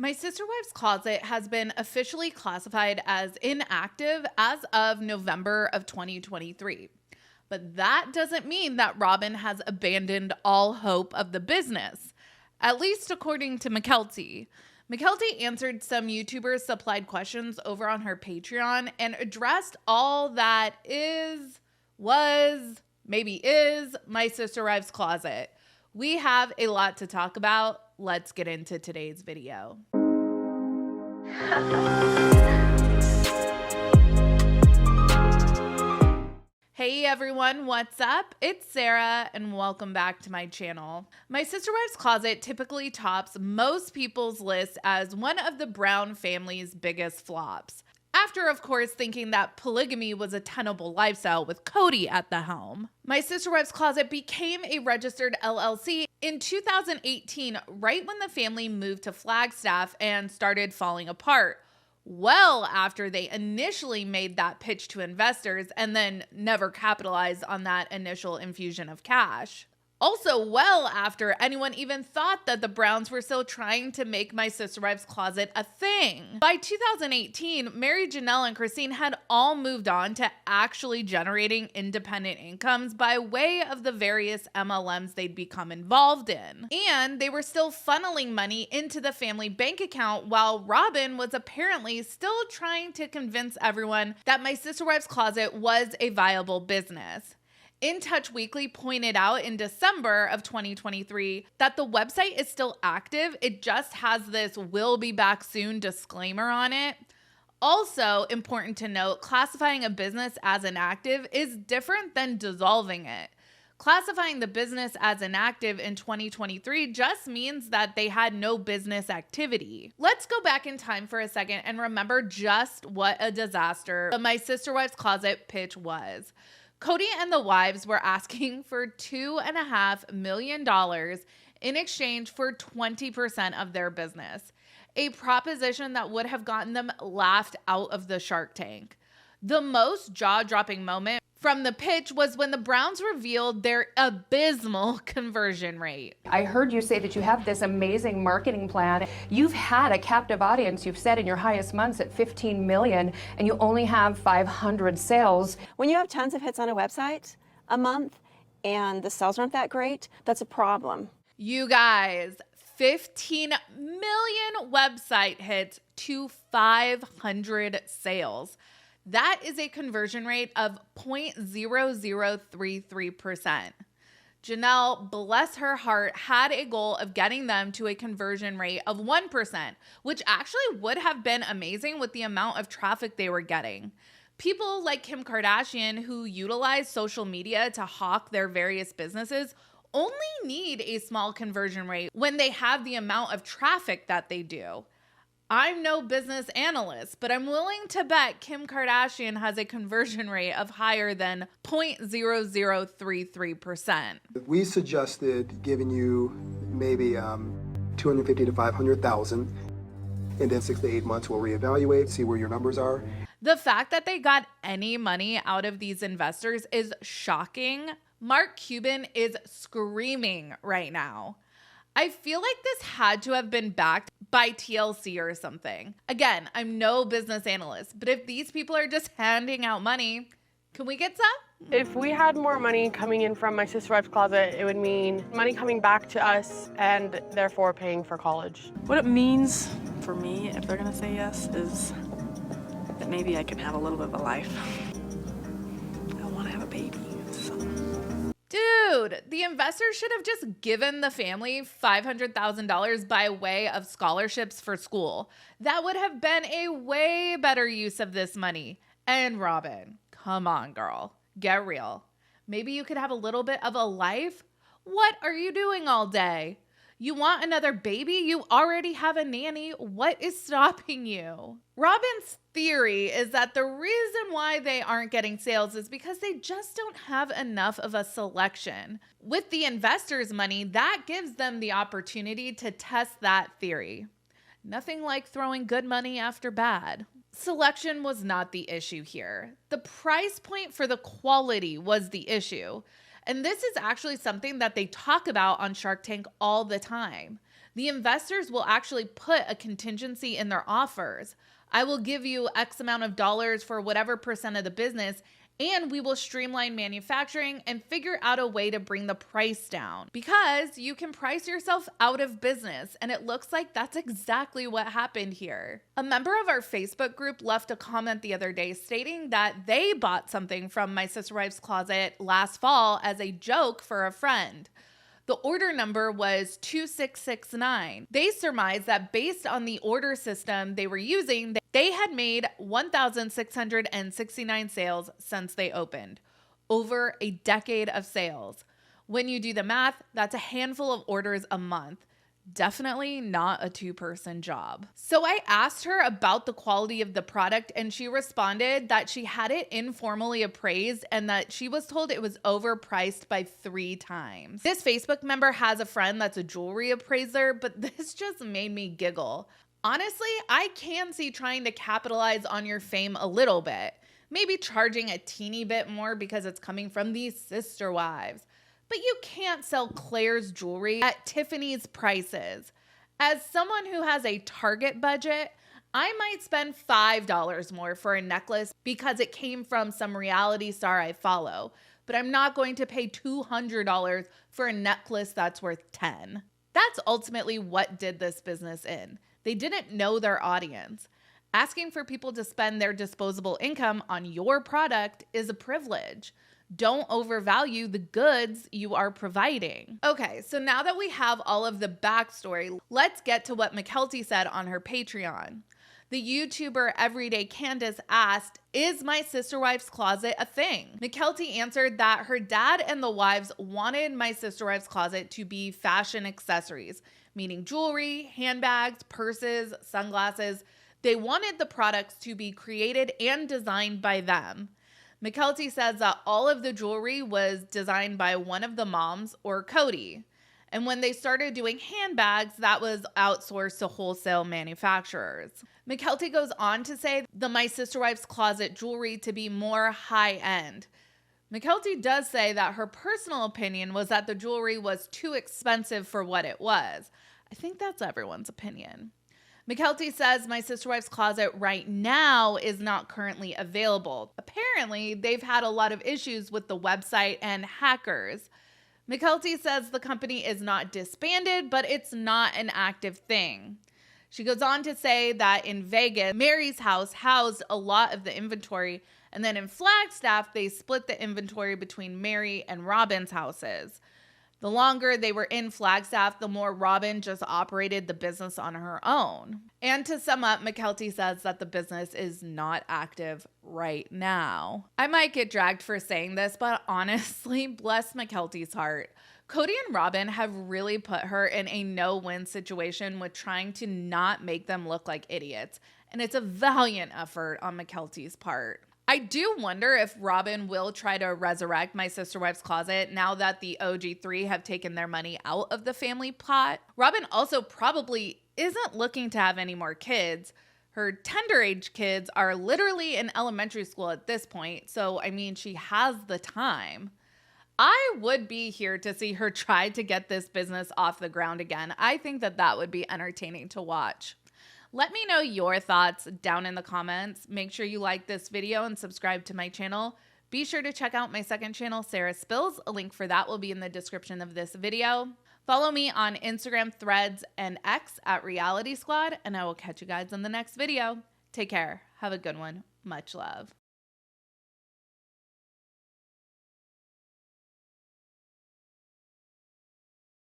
My Sister Wife's Closet has been officially classified as inactive as of November of 2023. But that doesn't mean that Robyn has abandoned all hope of the business, at least according to Mykelti. Mykelti answered some YouTubers' supplied questions over on her Patreon and addressed all that maybe is My Sister Wife's Closet. We have a lot to talk about. Let's get into today's video. Hey everyone, what's up? It's Sarah and welcome back to my channel. My Sister Wife's Closet typically tops most people's list as one of the Brown family's biggest flops. After, of course, thinking that polygamy was a tenable lifestyle with Cody at the helm. My Sister Wife's Closet became a registered LLC in 2018, right when the family moved to Flagstaff and started falling apart. Well after they initially made that pitch to investors and then never capitalized on that initial infusion of cash. Also well after anyone even thought that the Browns were still trying to make My Sister Wife's Closet a thing. By 2018, Mary, Janelle, and Christine had all moved on to actually generating independent incomes by way of the various MLMs they'd become involved in. And they were still funneling money into the family bank account while Robyn was apparently still trying to convince everyone that My Sister Wife's Closet was a viable business. In Touch Weekly pointed out in December of 2023 that the website is still active. It just has this "will be back soon" disclaimer on it. Also important to note, classifying a business as inactive is different than dissolving it. Classifying the business as inactive in 2023 just means that they had no business activity. Let's go back in time for a second and remember just what a disaster the My Sister Wife's Closet pitch was. Cody and the wives were asking for $2.5 million in exchange for 20% of their business, a proposition that would have gotten them laughed out of the Shark Tank. The most jaw-dropping moment from the pitch was when the Browns revealed their abysmal conversion rate. I heard you say that you have this amazing marketing plan. You've had a captive audience, you've said in your highest months at 15 million, and you only have 500 sales. When you have tons of hits on a website a month and the sales aren't that great, that's a problem. You guys, 15 million website hits to 500 sales. That is a conversion rate of 0.0033%. Janelle, bless her heart, had a goal of getting them to a conversion rate of 1%, which actually would have been amazing with the amount of traffic they were getting. People like Kim Kardashian, who utilize social media to hawk their various businesses, only need a small conversion rate when they have the amount of traffic that they do. I'm no business analyst, but I'm willing to bet Kim Kardashian has a conversion rate of higher than 0.0033%. We suggested giving you maybe 250 to 500,000, and then 6 to 8 months we'll reevaluate, see where your numbers are. The fact that they got any money out of these investors is shocking. Mark Cuban is screaming right now. I feel like this had to have been backed by TLC or something. Again, I'm no business analyst, but if these people are just handing out money, can we get some? If we had more money coming in from My Sister Wife's Closet, it would mean money coming back to us and therefore paying for college. What it means for me, if they're gonna say yes, is that maybe I can have a little bit of a life. I wanna have a baby, so. Dude, the investors should have just given the family $500,000 by way of scholarships for school. That would have been a way better use of this money. And Robyn, come on, girl, get real. Maybe you could have a little bit of a life? What are you doing all day? You want another baby? You already have a nanny. What is stopping you? Robyn's theory is that the reason why they aren't getting sales is because they just don't have enough of a selection. With the investors' money, that gives them the opportunity to test that theory. Nothing like throwing good money after bad. Selection was not the issue here. The price point for the quality was the issue. And this is actually something that they talk about on Shark Tank all the time. The investors will actually put a contingency in their offers. I will give you X amount of dollars for whatever percent of the business, and we will streamline manufacturing and figure out a way to bring the price down, because you can price yourself out of business. And it looks like that's exactly what happened here. A member of our Facebook group left a comment the other day stating that they bought something from My Sister Wife's Closet last fall as a joke for a friend. The order number was 2669. They surmised that based on the order system they were using, they had made 1,669 sales since they opened. Over a decade of sales. When you do the math, that's a handful of orders a month. Definitely not a two-person job. So I asked her about the quality of the product, and she responded that she had it informally appraised and that she was told it was overpriced by 3 times. This Facebook member has a friend that's a jewelry appraiser, but this just made me giggle. Honestly, I can see trying to capitalize on your fame a little bit. Maybe charging a teeny bit more because it's coming from these sister wives. But you can't sell Claire's jewelry at Tiffany's prices. As someone who has a Target budget, I might spend $5 more for a necklace because it came from some reality star I follow, but I'm not going to pay $200 for a necklace that's worth $10. That's ultimately what did this business in. They didn't know their audience. Asking for people to spend their disposable income on your product is a privilege. Don't overvalue the goods you are providing. Okay, so now that we have all of the backstory, let's get to what Mykelti said on her Patreon. The YouTuber Everyday Candace asked, "Is My Sister Wife's Closet a thing?" Mykelti answered that her dad and the wives wanted My Sister Wife's Closet to be fashion accessories, meaning jewelry, handbags, purses, sunglasses. They wanted the products to be created and designed by them. Mykelti says that all of the jewelry was designed by one of the moms or Cody. And when they started doing handbags, that was outsourced to wholesale manufacturers. Mykelti goes on to say the My Sister Wife's Closet jewelry to be more high-end. Mykelti does say that her personal opinion was that the jewelry was too expensive for what it was. I think that's everyone's opinion. Mykelti says My Sister Wife's Closet right now is not currently available. Apparently, they've had a lot of issues with the website and hackers. Mykelti says the company is not disbanded, but it's not an active thing. She goes on to say that in Vegas, Mary's house housed a lot of the inventory, and then in Flagstaff, they split the inventory between Mary and Robyn's houses. The longer they were in Flagstaff, the more Robyn just operated the business on her own. And to sum up, Mykelti says that the business is not active right now. I might get dragged for saying this, but honestly, bless Mykelti's heart. Cody and Robyn have really put her in a no-win situation with trying to not make them look like idiots. And it's a valiant effort on Mykelti's part. I do wonder if Robyn will try to resurrect My Sister Wife's Closet now that the OG3 have taken their money out of the family pot. Robyn also probably isn't looking to have any more kids. Her tender age kids are literally in elementary school at this point, so I mean, she has the time. I would be here to see her try to get this business off the ground again. I think that that would be entertaining to watch. Let me know your thoughts down in the comments. Make sure you like this video and subscribe to my channel. Be sure to check out my second channel, Sarah Spills. A link for that will be in the description of this video. Follow me on Instagram, Threads, and X at Reality Squad, and I will catch you guys in the next video. Take care. Have a good one. Much love.